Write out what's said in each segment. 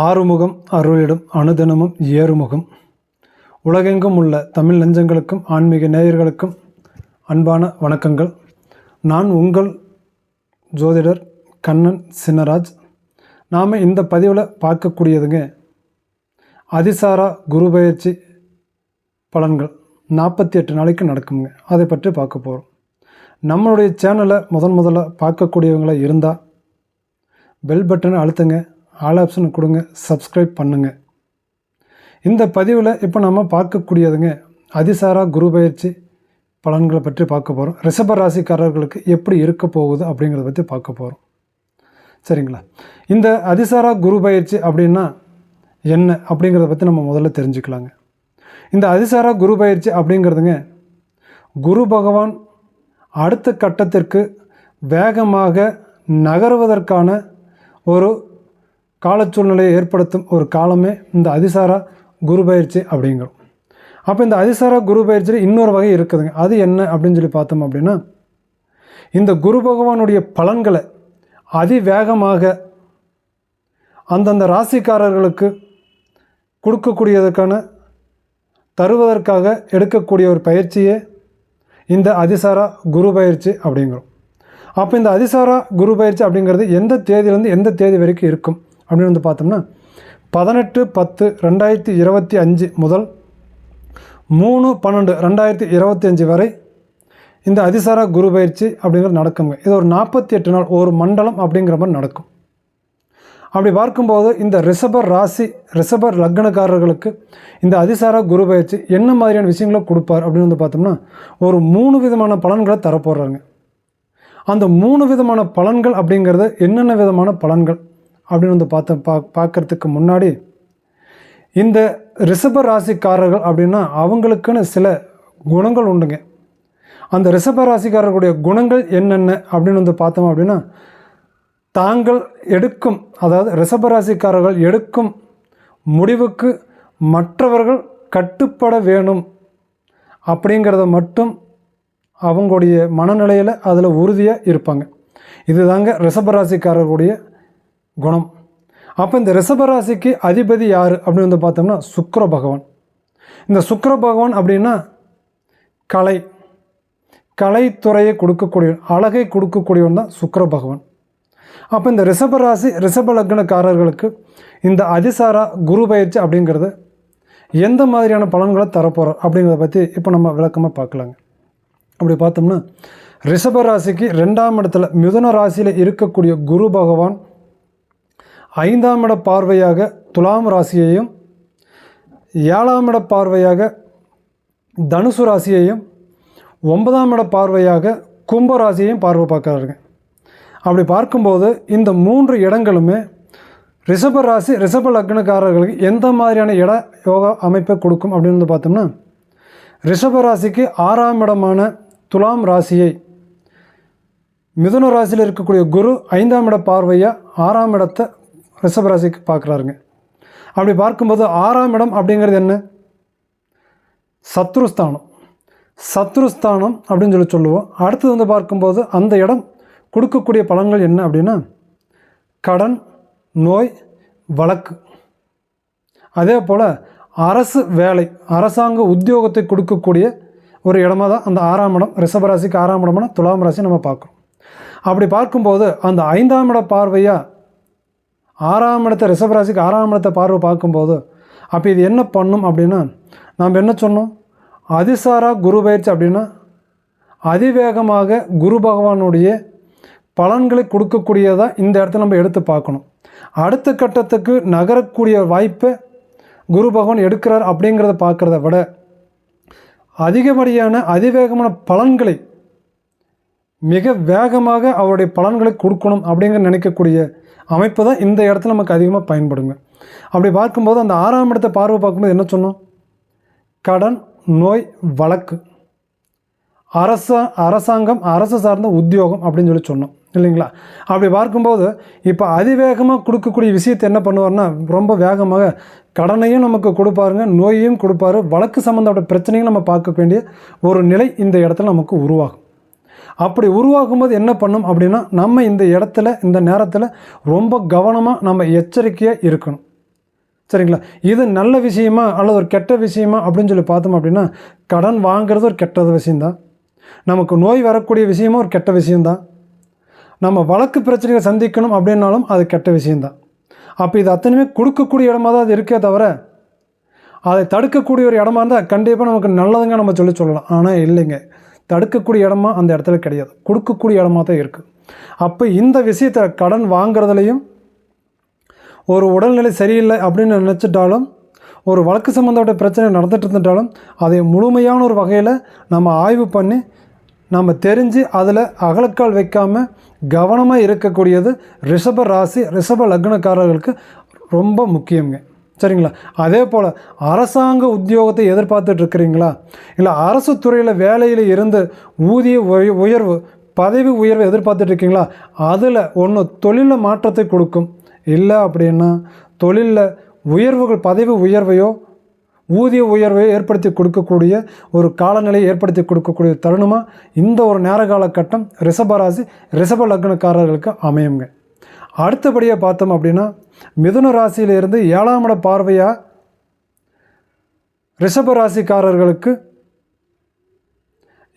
ஆறுமுகம் அருளிடும் அனுதினமும் ஏறுமுகம். உலகெங்கும் உள்ள தமிழ் நெஞ்சங்களுக்கும் ஆன்மீக நேயர்களுக்கும் அன்பான வணக்கங்கள். நான் உங்கள் ஜோதிடர் கண்ணன் சின்னராஜ். நாம் இந்த பதிவில் பார்க்கக்கூடியதுங்க அதிசாரா குரு பயிற்சி பலன்கள் 48 நாளைக்கு நடக்குங்க. அதை பற்றி பார்க்க போகிறோம். நம்மளுடைய சேனலை முதல்ல பார்க்கக்கூடியவங்கள இருந்தால் பெல் பட்டனை அழுத்துங்க, ஆல் ஆப்ஷன் கொடுங்க, சப்ஸ்கிரைப் பண்ணுங்கள். இந்த பதிவில் இப்போ நம்ம பார்க்கக்கூடியதுங்க அதிசாரா குரு பயிற்சி பலன்களை பற்றி பார்க்க போகிறோம். ரிஷப ராசிக்காரர்களுக்கு எப்படி இருக்க போகுது அப்படிங்கிறத பற்றி பார்க்க போகிறோம். சரிங்களா? இந்த அதிசாரா குரு பயிற்சி அப்படின்னா என்ன அப்படிங்கிறத பற்றி நம்ம முதல்ல தெரிஞ்சுக்கலாங்க. இந்த அதிசாரா குரு பயிற்சி அப்படிங்கிறதுங்க குரு பகவான் அடுத்த கட்டத்திற்கு வேகமாக நகருவதற்கான ஒரு காலச்சூழ்நிலையை ஏற்படுத்தும் ஒரு காலமே இந்த அதிசாரா குரு பயிற்சி அப்படிங்கிறோம். அப்போ இந்த அதிசாரா குரு பயிற்சியில் இன்னொரு வகை இருக்குதுங்க. அது என்ன அப்படின்னு சொல்லி பார்த்தோம் அப்படின்னா, இந்த குரு பகவானுடைய பலன்களை அதிவேகமாக அந்தந்த ராசிக்காரர்களுக்கு கொடுக்கக்கூடியதற்கான தருவதற்காக எடுக்கக்கூடிய ஒரு பயிற்சியே இந்த அதிசாரா குரு பயிற்சி அப்படிங்கிறோம். அப்போ இந்த அதிசாரா குரு பயிற்சி அப்படிங்கிறது எந்த தேதியிலேருந்து எந்த தேதி வரைக்கும் இருக்கும் அப்படின்னு வந்து பார்த்தோம்னா 18/10/2025 முதல் 3/12/2025 வரை இந்த அதிசாரா குரு பயிற்சி அப்படிங்கிறது நடக்குங்க. இது ஒரு 48 நாள் ஒரு மண்டலம் அப்படிங்கிற மாதிரி நடக்கும். அப்படி பார்க்கும்போது இந்த ரிஷப லக்னக்காரர்களுக்கு இந்த அதிசாரா குரு பயிற்சி என்ன மாதிரியான விஷயங்களை கொடுப்பார் அப்படின்னு வந்து பார்த்தோம்னா ஒரு 3 விதமான பலன்களை தரப்போடுறாங்க. அந்த 3 விதமான பலன்கள் அப்படிங்கிறது என்னென்ன விதமான பலன்கள் அப்படின்னு வந்து பார்க்கறதுக்கு முன்னாடி இந்த ரிஷப ராசிக்காரர்கள் அப்படின்னா அவங்களுக்குன்னு சில குணங்கள் உண்டுங்க. அந்த ரிஷப ராசிக்காரர்களுடைய குணங்கள் என்னென்ன அப்படின்னு வந்து பார்த்தோம் அப்படின்னா, தாங்கள் எடுக்கும், அதாவது ரிஷப ராசிக்காரர்கள் எடுக்கும் முடிவுக்கு மற்றவர்கள் கட்டுப்பட வேணும் அப்படிங்கிறத மட்டும் அவங்களுடைய மனநிலையில் அதில் உறுதியாக இருப்பாங்க. இதுதாங்க ரிஷபராசிக்காரர்களுடைய குணம். அப்போ இந்த ரிஷபராசிக்கு அதிபதி யார் அப்படின்னு வந்து பார்த்தோம்னா சுக்கிர பகவான். இந்த சுக்கிர பகவான் அப்படின்னா கலைத்துறையை கொடுக்கக்கூடிய, அழகை கொடுக்கக்கூடியவன் தான் சுக்கிர பகவான். அப்போ இந்த ரிஷப லக்னக்காரர்களுக்கு இந்த அதிசாரா குரு பயிற்சி அப்படிங்கிறது எந்த மாதிரியான பலன்களை தரப்போகிறோம் அப்படிங்கிறத பற்றி இப்போ நம்ம விளக்கமாக பார்க்கலாங்க. அப்படி பார்த்தோம்னா ரிஷப ராசிக்கு 2ஆம் இடத்துல மிதுன ராசியில் இருக்கக்கூடிய குரு பகவான் 5ஆம் இட பார்வையாக துலாம் ராசியையும் 7ஆம் இட பார்வையாக தனுசு ராசியையும் 9ஆம் இட பார்வையாக கும்ப ராசியையும் பார்வை பார்க்குறாருங்க. அப்படி பார்க்கும்போது இந்த 3 இடங்களுமே ரிஷப லக்னக்காரர்களுக்கு எந்த மாதிரியான இட யோகா அமைப்பை கொடுக்கும் அப்படின்னு வந்து பார்த்தோம்னா, ரிஷப ராசிக்கு 6ஆம் இடமான துலாம் ராசியை மிதுன ராசியில் இருக்கக்கூடிய குரு 5ஆம் இட பார்வையாக 6ஆம் இடத்தை ரிஷப ராசிக்கு பார்க்குறாருங்க. அப்படி பார்க்கும்போது 6ஆம் இடம் அப்படிங்கிறது என்ன? சத்ருஸ்தானம் அப்படின்னு சொல்லுவோம். அடுத்தது வந்து பார்க்கும்போது அந்த இடம் கொடுக்கக்கூடிய பலன்கள் என்ன அப்படின்னா கடன், நோய், வழக்கு. அதே போல் அரசு வேலை, அரசாங்க உத்தியோகத்தை கொடுக்கக்கூடிய ஒரு இடமா தான் அந்த 6ஆம் இடம். ரிஷபராசிக்கு 6ஆம் இடமான துலாம் ராசி நம்ம பார்க்குறோம். அப்படி பார்க்கும்போது அந்த 5ஆம் இட பார்வையாக 6ஆம் இடத்தை ரிஷபராசிக்கு 6ஆம் இடத்தை பார்வை பார்க்கும்போது அப்போ இது என்ன பண்ணும் அப்படின்னா, நாம் என்ன சொன்னோம், அதிசாரா குரு பயிற்சி அப்படின்னா அதிவேகமாக குரு பகவானுடைய பலன்களை கொடுக்கக்கூடியதாக இந்த இடத்துல நம்ம எடுத்து பார்க்கணும். அடுத்த கட்டத்துக்கு நகரக்கூடிய வாய்ப்பை குரு பகவான் எடுக்கிறார் அப்படிங்கிறத பார்க்குறத விட அதிவேகமான பலன்களை மிக வேகமாக அவருடைய பலன்களை கொடுக்கணும் அப்படிங்கிற நினைக்கக்கூடிய அமைப்பு தான் இந்த இடத்துல நமக்கு அதிகமாக பயன்படுங்க. அப்படி பார்க்கும்போது அந்த 6ஆம் இடத்தை பார்வை பார்க்கும்போது என்ன சொன்னோம், கடன், நோய், வழக்கு, அரசாங்கம், அரசு சார்ந்த உத்தியோகம் அப்படின்னு சொன்னோம் இல்லைங்களா? அப்படி பார்க்கும்போது இப்போ அதிவேகமாக கொடுக்கக்கூடிய விஷயத்தை என்ன பண்ணுவார்னா, ரொம்ப வேகமாக கடனையும் நமக்கு கொடுப்பாருங்க, நோயையும் கொடுப்பாரு, வழக்கு சம்மந்தப்பட்ட பிரச்சனையும் நம்ம பார்க்க வேண்டிய ஒரு நிலை இந்த இடத்துல நமக்கு உருவாகும். அப்படி உருவாகும்போது என்ன பண்ணும் அப்படின்னா, நம்ம இந்த இடத்துல இந்த நேரத்தில் ரொம்ப கவனமாக நம்ம எச்சரிக்கையாக இருக்கணும். சரிங்களா? இது நல்ல விஷயமா அல்லது ஒரு கெட்ட விஷயமா அப்படின்னு சொல்லி பார்த்தோம் அப்படின்னா, கடன் வாங்குறது ஒரு கெட்டது விஷயந்தான். நமக்கு நோய் வரக்கூடிய விஷயமும் ஒரு கெட்ட விஷயந்தான். நம்ம வழக்கு பிரச்சனைகளை சந்திக்கணும் அப்படின்னாலும் அது கெட்ட விஷயந்தான். அப்போ இது அத்தனையுமே கொடுக்கக்கூடிய இடமா தான் அது இருக்கே தவிர, அதை தடுக்கக்கூடிய ஒரு இடமா இருந்தால் கண்டிப்பாக நமக்கு நல்லதுங்க நம்ம சொல்லலாம். ஆனால் இல்லைங்க, தடுக்கக்கூடிய இடமா அந்த இடத்துல கிடையாது, கொடுக்கக்கூடிய இடமா தான் இருக்குது. அப்போ இந்த விஷயத்தில் கடன் வாங்குறதுலையும் ஒரு உடல்நிலை சரியில்லை அப்படின்னு நினச்சிட்டாலும், ஒரு வழக்கு சம்மந்தப்பட்ட பிரச்சனை நடந்துட்டு இருந்துட்டாலும், அதை முழுமையான ஒரு வகையில் நம்ம ஆய்வு பண்ணி நம்ம தெரிஞ்சு அதில் அகலக்கால் வைக்காமல் கவனமாக இருக்கக்கூடியது ரிஷப ராசி ரிஷப லக்னக்காரர்களுக்கு ரொம்ப முக்கியங்க. சரிங்களா? அதே போல் அரசாங்க உத்தியோகத்தை எதிர்பார்த்துட்ருக்கிறீங்களா, இல்லை அரசு துறையில் வேலையில் இருந்து ஊதிய உயர்வு பதவி உயர்வை எதிர்பார்த்துட்ருக்கீங்களா, அதில் ஒன்று தொழிலில் மாற்றத்தை கொடுக்கும். இல்லை அப்படின்னா தொழிலில் உயர்வுகள் பதவி உயர்வையோ ஊதிய உயர்வையோ ஏற்படுத்தி கொடுக்கக்கூடிய ஒரு காலநிலையை ஏற்படுத்தி கொடுக்கக்கூடிய தருணமாக இந்த ஒரு நேர காலகட்டம் ரிஷபராசி ரிஷப லக்னக்காரர்களுக்கு அமையுங்க. அடுத்தபடியாக பார்த்தோம் அப்படின்னா மிதுன ராசியிலிருந்து 7ஆம் இட பார்வையாக ரிஷப ராசிக்காரர்களுக்கு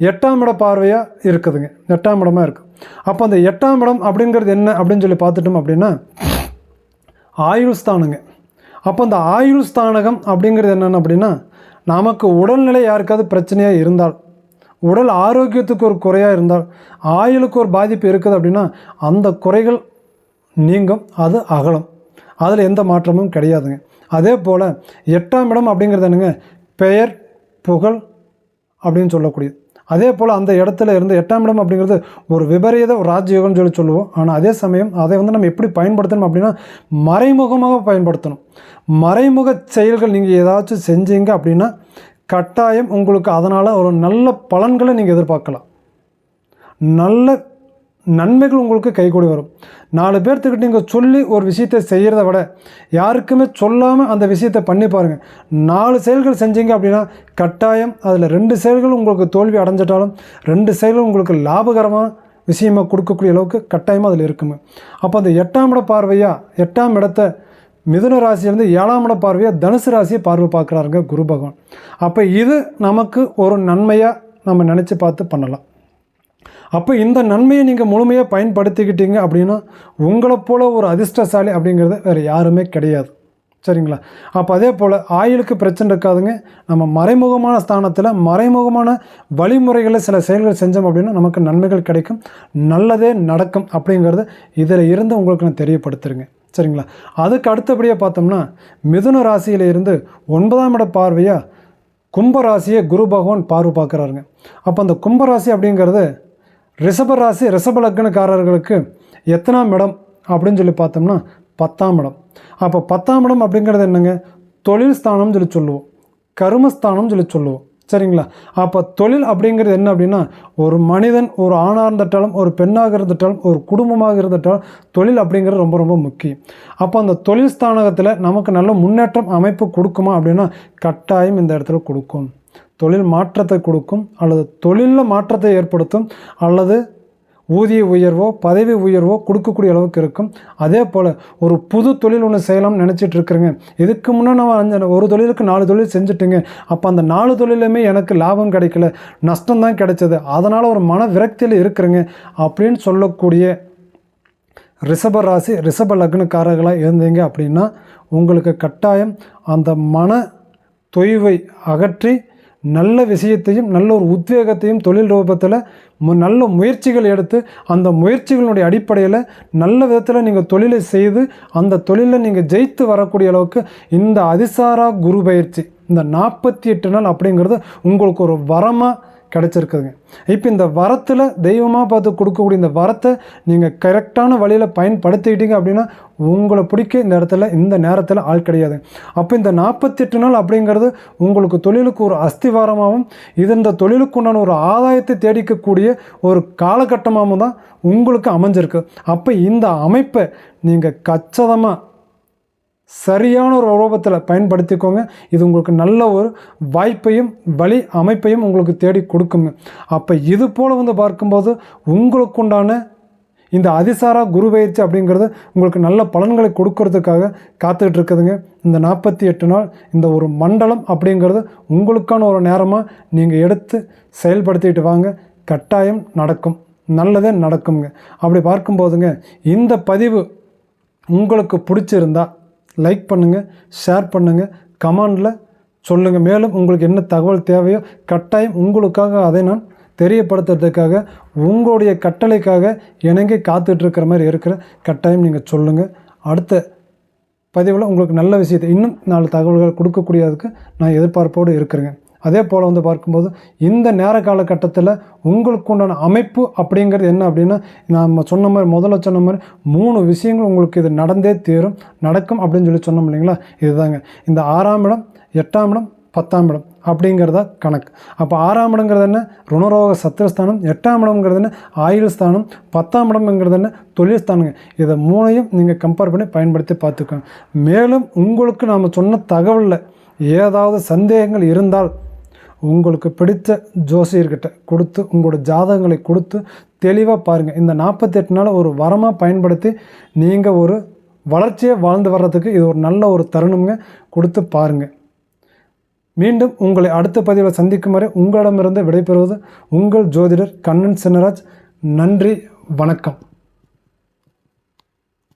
8ஆம் இட பார்வையாக இருக்குதுங்க. 8ஆம் இடமாக இருக்குது. அப்போ அந்த 8ஆம் இடம் அப்படிங்கிறது என்ன அப்படின்னு சொல்லி பார்த்துட்டோம் அப்படின்னா ஆயுள் ஸ்தானங்க. அப்போ அந்த ஆயுள் ஸ்தானகம் அப்படிங்கிறது என்னென்ன அப்படின்னா, நமக்கு உடல்நிலை யாருக்காவது பிரச்சனையாக இருந்தால், உடல் ஆரோக்கியத்துக்கு ஒரு குறையாக இருந்தால், ஆயுளுக்கு ஒரு பாதிப்பு இருக்குது அப்படின்னா அந்த குறைகள் நீங்கும், அது அகலம், அதில் எந்த மாற்றமும் கிடையாதுங்க. அதே போல் 8ஆம் இடம் அப்படிங்கிறது என்னங்க, பெயர் புகழ் அப்படின்னு சொல்லக்கூடியது. அதே போல் அந்த இடத்துல இருந்து 8ஆம் இடம் அப்படிங்கிறது ஒரு விபரீத ஒரு ராஜயோகம்னு சொல்லுவோம். ஆனால் அதே சமயம் அதை நம்ம எப்படி பயன்படுத்தணும் அப்படின்னா மறைமுகமாக பயன்படுத்தணும். மறைமுக செயல்கள் நீங்கள் ஏதாச்சும் செஞ்சீங்க அப்படின்னா கட்டாயம் உங்களுக்கு அதனால் ஒரு நல்ல பலன்களை நீங்கள் எதிர்பார்க்கலாம். நல்ல நன்மைகள் உங்களுக்கு கைகூடி வரும். 4 பேர்த்துக்கிட்ட நீங்கள் சொல்லி ஒரு விஷயத்தை செய்கிறத விட யாருக்குமே சொல்லாமல் அந்த விஷயத்தை பண்ணி பாருங்கள். 4 செயல்கள் செஞ்சீங்க அப்படின்னா கட்டாயம் அதில் 2 செயல்கள் உங்களுக்கு தோல்வி அடைஞ்சிட்டாலும் 2 செயல்கள் உங்களுக்கு லாபகரமான விஷயமாக கொடுக்கக்கூடிய அளவுக்கு கட்டாயமாக அதில் இருக்குங்க. அப்போ அந்த 8ஆம் இட பார்வையாக 8ஆம் இடத்தை மிதுன ராசியிலேருந்து 7ஆம் இட பார்வையாக தனுசு ராசியை பார்வை பார்க்குறாருங்க குரு பகவான். அப்போ இது நமக்கு ஒரு நன்மையாக நம்ம நினச்சி பார்த்து பண்ணலாம். அப்போ இந்த நன்மையை நீங்கள் முழுமையாக பயன்படுத்திக்கிட்டீங்க அப்படின்னா உங்களை போல் ஒரு அதிர்ஷ்டசாலி அப்படிங்கிறது வேறு யாருமே கிடையாது. சரிங்களா? அப்போ அதே போல் ஆயுளுக்கு பிரச்சனை இருக்காதுங்க. நம்ம மறைமுகமான ஸ்தானத்தில் மறைமுகமான வழிமுறைகளில் சில செயல்கள் செஞ்சோம் அப்படின்னா நமக்கு நன்மைகள் கிடைக்கும், நல்லதே நடக்கும் அப்படிங்கிறது இதில் இருந்து உங்களுக்கு நான் தெரியப்படுத்துருங்க. சரிங்களா? அதுக்கு அடுத்தபடியாக பார்த்தோம்னா மிதுன ராசியில் இருந்து 9ஆம் இட பார்வையாக கும்பராசியை குரு பகவான் பார்வை பார்க்குறாருங்க. அப்போ அந்த கும்பராசி அப்படிங்கிறது ரிஷபராசி ரிஷப லக்னக்காரர்களுக்கு எத்தனாம் இடம் அப்படின்னு சொல்லி பார்த்தோம்னா 10ஆம் இடம். அப்போ 10ஆம் இடம் அப்படிங்கிறது என்னங்க, தொழில் ஸ்தானம் சொல்லி சொல்லுவோம், கர்மஸ்தானம் சொல்லி சொல்லுவோம். சரிங்களா? அப்போ தொழில் அப்படிங்கிறது என்ன அப்படின்னா ஒரு மனிதன் ஒரு ஆணாக இருந்துட்டாலும் ஒரு பெண்ணாக இருந்துட்டாலும் ஒரு குடும்பமாக இருந்துட்டாலும் தொழில் அப்படிங்கிறது ரொம்ப ரொம்ப முக்கியம். அப்போ அந்த தொழில் ஸ்தானகத்தில் நமக்கு நல்ல முன்னேற்றம் அமைப்பு கொடுக்குமா அப்படின்னா கட்டாயம் இந்த இடத்துல கொடுக்கும். தொழில் மாற்றத்தை கொடுக்கும், அல்லது தொழிலில் மாற்றத்தை ஏற்படுத்தும், அல்லது ஊதிய உயர்வோ பதவி உயர்வோ கொடுக்கக்கூடிய அளவுக்கு இருக்கும். அதே போல் ஒரு புது தொழில் ஒன்று செய்யலாம்னு நினச்சிட்டு இருக்கிறேங்க, இதுக்கு முன்னே நான் ஒரு தொழிலுக்கு 4 தொழில் செஞ்சுட்டுங்க, அப்போ அந்த 4 தொழிலுமே எனக்கு லாபம் கிடைக்கல, நஷ்டம்தான் கிடைச்சது, அதனால் ஒரு மன விரக்தியில் இருக்கிறேங்க அப்படின்னு சொல்லக்கூடிய ரிஷப ராசி ரிஷப லக்னக்காரர்களாக இருந்தீங்க அப்படின்னா உங்களுக்கு கட்டாயம் அந்த மன தொய்வை அகற்றி நல்ல விஷயத்தையும் நல்ல ஒரு உத்வேகத்தையும் தொழில் ரூபத்தில் நல்ல முயற்சிகள் எடுத்து அந்த முயற்சிகளுடைய அடிப்படையில் நல்ல விதத்தில் நீங்கள் தொழிலை செய்து அந்த தொழிலில் நீங்கள் ஜெயித்து வரக்கூடிய அளவுக்கு இந்த அதிசாரா குரு பயிற்சி இந்த 48 நாள் அப்படிங்கிறது உங்களுக்கு ஒரு வரமாக கிடச்சிருக்குதுங்க. இப்போ இந்த வரத்தில் தெய்வமாக பார்த்து கொடுக்கக்கூடிய இந்த வரத்தை நீங்கள் கரெக்டான வழியில் பயன்படுத்திக்கிட்டீங்க அப்படின்னா உங்களை பிடிக்க இந்த இடத்துல இந்த நேரத்தில் ஆள் கிடையாது. அப்போ இந்த 48 நாள் அப்படிங்கிறது உங்களுக்கு தொழிலுக்கு ஒரு அஸ்திவாரமாகவும் இது இந்த தொழிலுக்கு உண்டான ஒரு ஆதாயத்தை தேடிக்கக்கூடிய ஒரு காலகட்டமாகவும் தான் உங்களுக்கு அமைஞ்சிருக்கு. அப்போ இந்த அமைப்பை நீங்கள் கச்சிதமாக சரியான ஒரு ரூபத்தில் பயன்படுத்திக்கோங்க. இது உங்களுக்கு நல்ல ஒரு வாய்ப்பையும் வழி அமைப்பையும் உங்களுக்கு தேடி கொடுக்குங்க. அப்போ இது போல் பார்க்கும்போது உங்களுக்குண்டான இந்த அதிசாரா குரு பயிற்சி அப்படிங்கிறது உங்களுக்கு நல்ல பலன்களை கொடுக்கறதுக்காக காத்துக்கிட்டு இருக்குதுங்க. இந்த 48 நாள் இந்த ஒரு மண்டலம் அப்படிங்கிறது உங்களுக்கான ஒரு நேரமாக நீங்கள் எடுத்து செயல்படுத்திட்டு வாங்க. கட்டாயம் நடக்கும், நல்லதே நடக்குங்க. அப்படி பார்க்கும்போதுங்க, இந்த பதிவு உங்களுக்கு பிடிச்சிருந்தா லைக் பண்ணுங்கள், ஷேர் பண்ணுங்கள், கமெண்டில் சொல்லுங்கள். மேலும் உங்களுக்கு என்ன தகவல் தேவையோ கட்டாயம் உங்களுக்காக அதை நான் தெரியப்படுத்துறதுக்காக உங்களுடைய கட்டளைக்காக இணங்கி காத்துட்ருக்கிற மாதிரி இருக்கிற கட்டாயம் நீங்கள் சொல்லுங்கள். அடுத்த பதிவில் உங்களுக்கு நல்ல விஷயத்தை இன்னும் 4 தகவல்கள் கொடுக்கக்கூடியதுக்கு நான் எதிர்பார்ப்போடு இருக்கிறேங்க. அதே போல் வந்து பார்க்கும்போது இந்த நேர காலகட்டத்தில் உங்களுக்கு உண்டான அமைப்பு அப்படிங்கிறது என்ன அப்படின்னா, நம்ம சொன்ன மாதிரி முதல்ல சொன்ன மாதிரி 3 விஷயங்கள் உங்களுக்கு இது நடந்தே தீரும், நடக்கும் அப்படின்னு சொன்னோம் இல்லைங்களா. இதுதாங்க இந்த 6ஆம் இடம், 8ஆம் இடம், 10ஆம் இடம் அப்படிங்கிறதா கணக்கு. அப்போ 6ஆம் இடங்கிறது என்ன, ருணரோக சத்திரஸ்தானம், 8ஆம் இடம்ங்கிறது என்ன, ஆயுள் ஸ்தானம், 10ஆம் இடம்ங்கிறது என்ன, தொழில் ஸ்தானங்க. இதை 3ஐயும் நீங்கள் கம்பேர் பண்ணி பயன்படுத்தி பார்த்துக்கோங்க. மேலும் உங்களுக்கு நாம் சொன்ன தகவலில் ஏதாவது சந்தேகங்கள் இருந்தால் உங்களுக்கு பிடித்த ஜோசியர்கிட்ட கொடுத்து உங்களோட ஜாதகங்களை கொடுத்து தெளிவாக பாருங்கள். இந்த 48 நாள் ஒரு வரமாக பயன்படுத்தி நீங்கள் ஒரு வளர்ச்சியை வாழ்ந்து வர்றதுக்கு இது ஒரு நல்ல ஒரு தருணம்ங்க. கொடுத்து பாருங்கள். மீண்டும் உங்களை அடுத்த பதிவில் சந்திக்கும் வரை உங்களிடமிருந்து விடைபெறுவது உங்கள் ஜோதிடர் கண்ணன் சின்னராஜ். நன்றி, வணக்கம்.